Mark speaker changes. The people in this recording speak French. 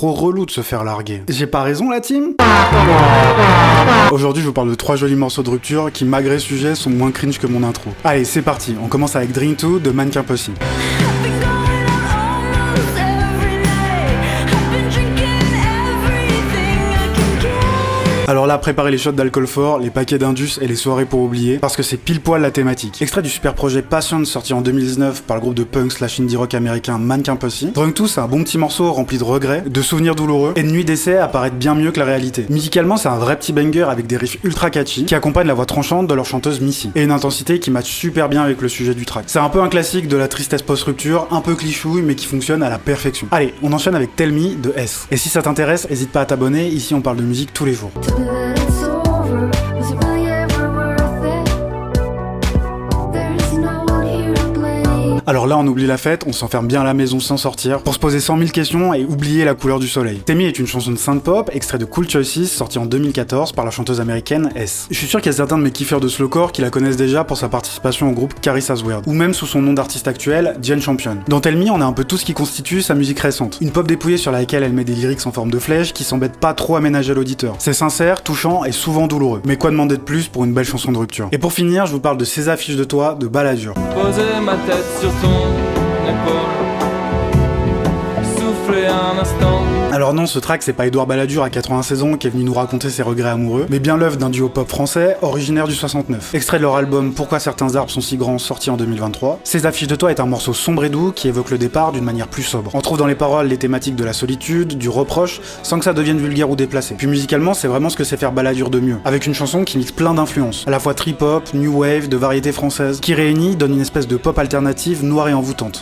Speaker 1: trop relou de se faire larguer. J'ai pas raison la team? Aujourd'hui je vous parle de 3 jolis morceaux de rupture qui malgré sujet sont moins cringe que mon intro. Allez c'est parti, on commence avec Drink 2 de Mannequin Pussy. Alors là, préparez les shots d'alcool fort, les paquets d'Indus et les soirées pour oublier, parce que c'est pile poil la thématique. Extrait du super projet Passion sorti en 2019 par le groupe de punk / indie rock américain Mannequin Pussy. Drunk 2, c'est un bon petit morceau rempli de regrets, de souvenirs douloureux et de nuits d'essai à paraître bien mieux que la réalité. Musicalement, c'est un vrai petit banger avec des riffs ultra catchy qui accompagnent la voix tranchante de leur chanteuse Missy et une intensité qui match super bien avec le sujet du track. C'est un peu un classique de la tristesse post-rupture, un peu clichouille mais qui fonctionne à la perfection. Allez, on enchaîne avec Tell Me de S. Et si ça t'intéresse, hésite pas à t'abonner, ici on parle de musique tous les jours. Alors là on oublie la fête, on s'enferme bien à la maison sans sortir, pour se poser 100 000 questions et oublier la couleur du soleil. Tell Me est une chanson de synth-pop, extrait de Cool Choices, sorti en 2014 par la chanteuse américaine S. Je suis sûr qu'il y a certains de mes kiffeurs de slowcore qui la connaissent déjà pour sa participation au groupe Carissa's World, ou même sous son nom d'artiste actuel, Jen Champion. Dans Tell Me, on a un peu tout ce qui constitue sa musique récente. Une pop dépouillée sur laquelle elle met des lyrics en forme de flèche qui s'embêtent pas trop à ménager l'auditeur. C'est sincère, touchant et souvent douloureux. Mais quoi demander de plus pour une belle chanson de rupture? Et pour finir, je vous parle de Ces affiches de toi de Balladur.
Speaker 2: Poser ma tête sur ton épaule, souffler un instant.
Speaker 1: Alors non, ce track c'est pas Édouard Balladur à 96 ans qui est venu nous raconter ses regrets amoureux, mais bien l'œuvre d'un duo pop français originaire du 69. Extrait de leur album Pourquoi certains arbres sont si grands, sorti en 2023. Ces affiches de toi est un morceau sombre et doux qui évoque le départ d'une manière plus sobre. On trouve dans les paroles les thématiques de la solitude, du reproche, sans que ça devienne vulgaire ou déplacé. Puis musicalement, c'est vraiment ce que sait faire Balladur de mieux, avec une chanson qui mixe plein d'influences, à la fois trip-hop, new wave, de variété française, qui réunit, donne une espèce de pop alternative noire et envoûtante.